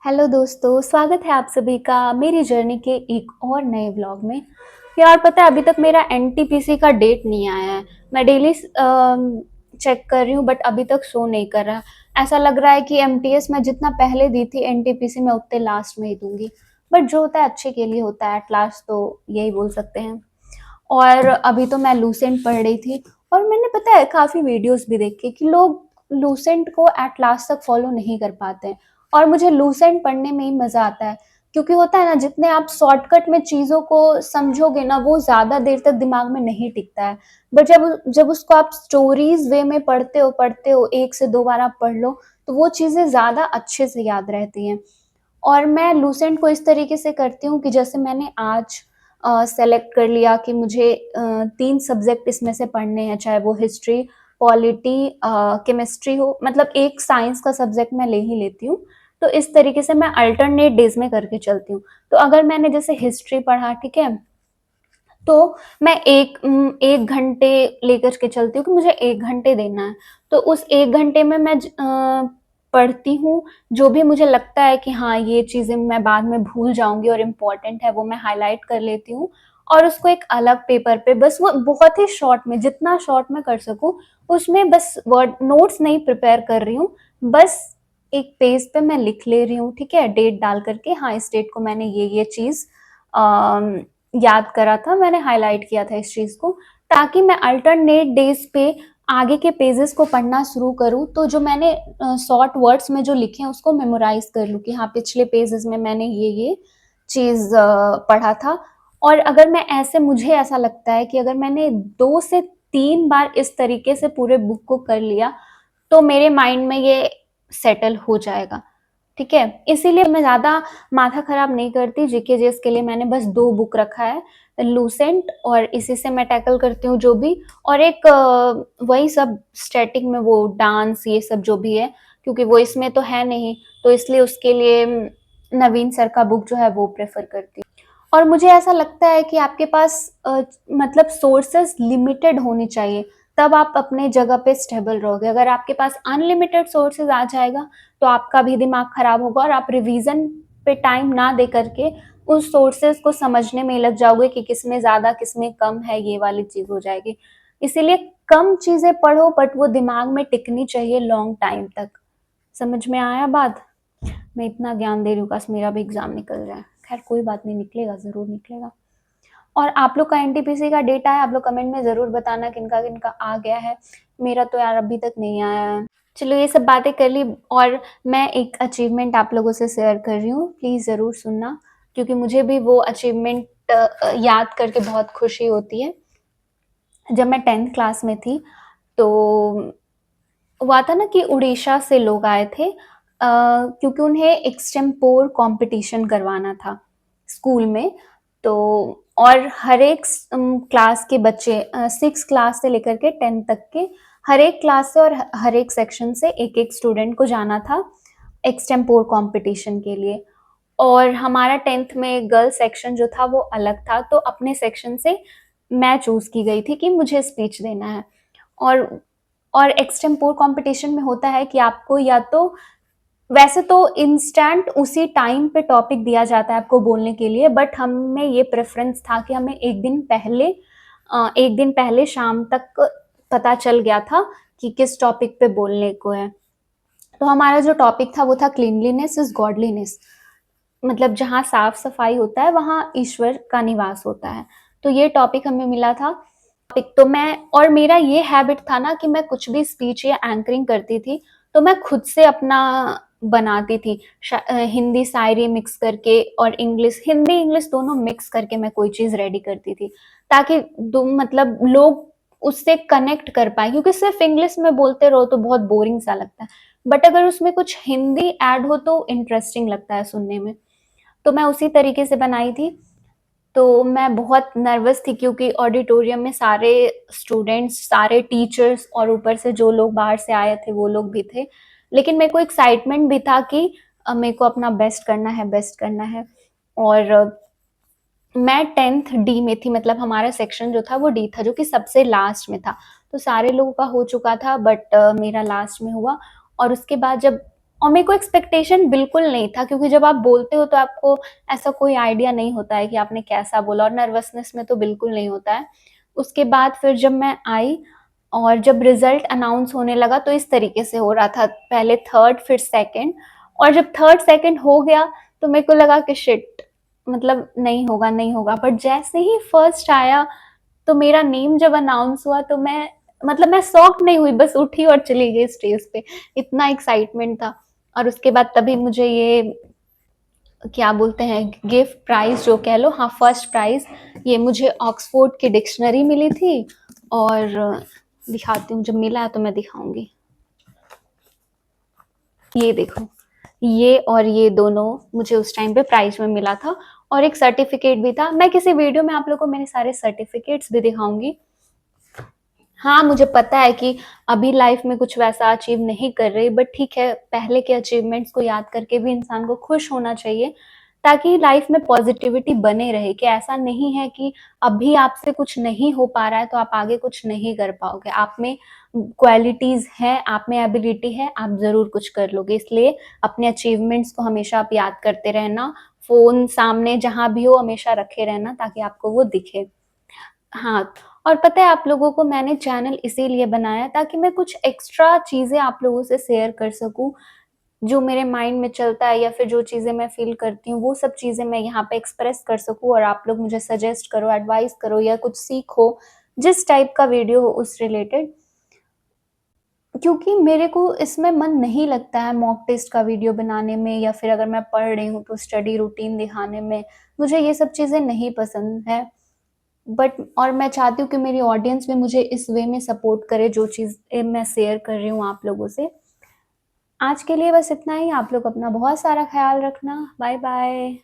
Hello दोस्तों, स्वागत है आप सभी का मेरी जर्नी के एक और नए व्लॉग में। यार पता है अभी तक मेरा एनटीपीसी का डेट नहीं आया है। मैं डेली चेक कर रही हूँ बट अभी तक शो नहीं कर रहा। ऐसा लग रहा है कि एमटीएस मैं जितना पहले दी थी एनटीपीसी में उतने लास्ट में ही दूंगी। बट जो होता है अच्छे के लिए होता है, एट लास्ट तो यही बोल सकते हैं। और अभी तो मैं लूसेंट पढ़ रही थी और मैंने पता है काफ़ी वीडियोस भी देखे कि लोग लूसेंट को एट लास्ट तक फॉलो नहीं कर पाते हैं। और मुझे लूसेंट पढ़ने में ही मज़ा आता है, क्योंकि होता है ना जितने आप शॉर्टकट में चीज़ों को समझोगे ना वो ज़्यादा देर तक दिमाग में नहीं टिकता है। बट जब जब उसको आप स्टोरीज वे में पढ़ते हो एक से दो बार आप पढ़ लो तो वो चीज़ें ज़्यादा अच्छे से याद रहती हैं। और मैं लूसेंट को इस तरीके से करती हूँ कि जैसे मैंने आज सेलेक्ट कर लिया कि मुझे 3 सब्जेक्ट इसमें से पढ़ने हैं, चाहे वो हिस्ट्री, पॉलिटी, केमिस्ट्री हो, मतलब एक साइंस का सब्जेक्ट मैं ले ही लेती हूँ। तो इस तरीके से मैं अल्टरनेट डेज़ में करके चलती हूँ। तो अगर मैंने जैसे हिस्ट्री पढ़ा, ठीक है? तो मैं 1 घंटे लेकर के चलती हूँ कि मुझे 1 घंटे देना है। तो उस 1 घंटे में मैं पढ़ती हूँ, जो भी मुझे लगता है कि हाँ, ये चीज़ें मैं बाद में भूल जाऊँगी और इम्पोर्टेंट है, वो मैं हाइलाइट कर लेती हूँ और उसको एक अलग पेपर पे बस वो बहुत ही शॉर्ट में, जितना शॉर्ट में कर सकूँ, उसमें बस वर्ड नोट्स नहीं प्रिपेयर कर रही हूँ, बस एक पेज पे मैं लिख ले रही हूँ, ठीक है? डेट डाल कर के, हाँ, इस डेट को मैंने ये चीज़ याद करा था, मैंने हाइलाइट किया था इस चीज़ को, ताकि मैं अल्टरनेट डेज़ पे आगे के पेजेस को पढ़ना शुरू करूँ, तो जो मैंने शॉर्ट वर्ड्स में जो लिखे हैं उसको मेमोराइज़ कर लूँ कि हाँ, पिछले पेजेस में मैंने ये चीज़ पढ़ा था। और अगर मैं ऐसे मुझे ऐसा लगता है कि अगर मैंने 2 से 3 बार इस तरीके से पूरे बुक को कर लिया, तो मेरे माइंड में ये सेटल हो जाएगा। ठीक है? इसीलिए मैं ज़्यादा माथा खराब नहीं करती, जीके जीएस के लिए मैंने बस 2 बुक रखा है, लूसेंट और इसी से मैं टैकल करती हूँ जो भी, और एक वही सब स्टैटिक में वो डांस ये सब जो भी है, क्योंकि वो इसमें तो है नहीं, तो इसलिए उसके लिए नवीन सर का बुक जो है वो प्रेफ़र करती हूँ। और मुझे ऐसा लगता है कि आपके पास मतलब सोर्सेस लिमिटेड होने चाहिए, तब आप अपने जगह पे स्टेबल रहोगे। अगर आपके पास अनलिमिटेड सोर्सेज आ जाएगा तो आपका भी दिमाग खराब होगा और आप रिवीजन पे टाइम ना दे करके उस सोर्सेज को समझने में लग जाओगे कि किसमें ज़्यादा किसमें कम है, ये वाली चीज़ हो जाएगी। इसीलिए कम चीज़ें पढ़ो बट वो दिमाग में टिकनी चाहिए लॉन्ग टाइम तक। समझ में आया बात? मैं इतना ज्ञान दे रही हूँ, काश मेरा भी एग्जाम निकल जाए। खैर कोई बात नहीं, निकलेगा, ज़रूर निकलेगा। और आप लोग का एनटीपीसी का डेटा है, आप लोग कमेंट में ज़रूर बताना किनका किनका आ गया है। मेरा तो यार अभी तक नहीं आया है। चलो ये सब बातें कर ली, और मैं एक अचीवमेंट आप लोगों से शेयर कर रही हूँ, प्लीज़ ज़रूर सुनना, क्योंकि मुझे भी वो अचीवमेंट याद करके बहुत खुशी होती है। जब मैं 10th क्लास में थी तो हुआ था ना कि उड़ीसा से लोग आए थे, क्योंकि उन्हें एक्सटेम्पोर कंपटीशन करवाना था स्कूल में। तो और हर एक क्लास के बच्चे, 6 क्लास से लेकर के 10 तक के, हर एक क्लास से और हर एक सेक्शन से एक एक स्टूडेंट को जाना था एक्सटेम्पोर कंपटीशन के लिए। और हमारा 10th में गर्ल्स सेक्शन जो था वो अलग था, तो अपने सेक्शन से मैं चूज़ की गई थी कि मुझे स्पीच देना है। और एक्सटेम्पोर कंपटीशन में होता है कि आपको या तो, वैसे तो इंस्टेंट उसी टाइम पे टॉपिक दिया जाता है आपको बोलने के लिए, बट हमें ये प्रेफरेंस था कि हमें एक दिन पहले शाम तक पता चल गया था कि किस टॉपिक पे बोलने को है। तो हमारा जो टॉपिक था वो था क्लीनलीनेस इज गॉडलीनेस, मतलब जहाँ साफ सफाई होता है वहाँ ईश्वर का निवास होता है। तो ये टॉपिक हमें मिला था। टॉपिक तो मैं, और मेरा ये हैबिट था ना कि मैं कुछ भी स्पीच या एंकरिंग करती थी तो मैं खुद से अपना बनाती थी, हिंदी शायरी मिक्स करके और इंग्लिश, हिंदी इंग्लिश दोनों मिक्स करके मैं कोई चीज़ रेडी करती थी, ताकि मतलब लोग उससे कनेक्ट कर पाए, क्योंकि सिर्फ इंग्लिश में बोलते रहो तो बहुत बोरिंग सा लगता है, बट अगर उसमें कुछ हिंदी ऐड हो तो इंटरेस्टिंग लगता है सुनने में। तो मैं उसी तरीके से बनाई थी। तो मैं बहुत नर्वस थी क्योंकि ऑडिटोरियम में सारे स्टूडेंट्स, सारे टीचर्स और ऊपर से जो लोग बाहर से आए थे वो लोग भी थे। लेकिन मेरे को एक्साइटमेंट भी था कि मेरे को अपना बेस्ट करना है, बेस्ट करना है। और मैं 10th डी में थी, मतलब हमारा सेक्शन जो था वो डी था, जो कि सबसे लास्ट में था। तो सारे लोगों का हो चुका था बट मेरा लास्ट में हुआ। और उसके बाद जब और मेरे को एक्सपेक्टेशन बिल्कुल नहीं था, क्योंकि जब आप बोलते हो तो आपको ऐसा कोई आइडिया नहीं होता है कि आपने कैसा बोला, और नर्वसनेस में तो बिल्कुल नहीं होता है। उसके बाद फिर जब मैं आई और जब रिज़ल्ट अनाउंस होने लगा तो इस तरीके से हो रहा था, पहले 3rd फिर 2nd, और जब 3rd 2nd हो गया तो मेरे को लगा कि शिट, मतलब नहीं होगा, नहीं होगा। बट जैसे ही फर्स्ट आया तो मेरा नेम जब अनाउंस हुआ तो मैं शॉक नहीं हुई, बस उठी और चली गई स्टेज पे। इतना एक्साइटमेंट था। और उसके बाद तभी मुझे ये क्या बोलते हैं, गिफ्ट प्राइज जो कह लो, हाँ फर्स्ट प्राइज, ये मुझे ऑक्सफोर्ड की डिक्शनरी मिली थी। और दिखाती हूँ, जब मिला है तो मैं दिखाऊंगी। ये देखो, ये और ये दोनों मुझे उस टाइम पे प्राइज में मिला था, और एक सर्टिफिकेट भी था। मैं किसी वीडियो में आप लोगों को मेरे सारे सर्टिफिकेट्स भी दिखाऊंगी। हाँ, मुझे पता है कि अभी लाइफ में कुछ वैसा अचीव नहीं कर रही, बट ठीक है, पहले के अचीवमेंट्स को याद करके भी इंसान को खुश होना चाहिए, ताकि लाइफ में पॉजिटिविटी बने रहे, कि ऐसा नहीं है कि अभी आपसे कुछ नहीं हो पा रहा है तो आप आगे कुछ नहीं कर पाओगे। आप में क्वालिटीज हैं, आप में एबिलिटी है, आप जरूर कुछ कर लोगे। इसलिए अपने अचीवमेंट्स को हमेशा आप याद करते रहना, फोन सामने जहां भी हो हमेशा रखे रहना, ताकि आपको वो दिखे। हाँ, और पता है आप लोगों को मैंने चैनल इसीलिए बनाया ताकि मैं कुछ एक्स्ट्रा चीज़ें आप लोगों से शेयर कर सकूँ, जो मेरे माइंड में चलता है या फिर जो चीज़ें मैं फ़ील करती हूँ, वो सब चीज़ें मैं यहाँ पे एक्सप्रेस कर सकूँ, और आप लोग मुझे सजेस्ट करो, एडवाइस करो, या कुछ सीखो, जिस टाइप का वीडियो हो उस रिलेटेड। क्योंकि मेरे को इसमें मन नहीं लगता है मॉक टेस्ट का वीडियो बनाने में, या फिर अगर मैं पढ़ रही हूँ तो स्टडी रूटीन दिखाने में, मुझे ये सब चीज़ें नहीं पसंद है। बट और मैं चाहती हूँ कि मेरी ऑडियंस भी मुझे इस वे में सपोर्ट करे, जो चीज़ मैं शेयर कर रही हूँ आप लोगों से। आज के लिए बस इतना ही। आप लोग अपना बहुत सारा ख्याल रखना। Bye bye.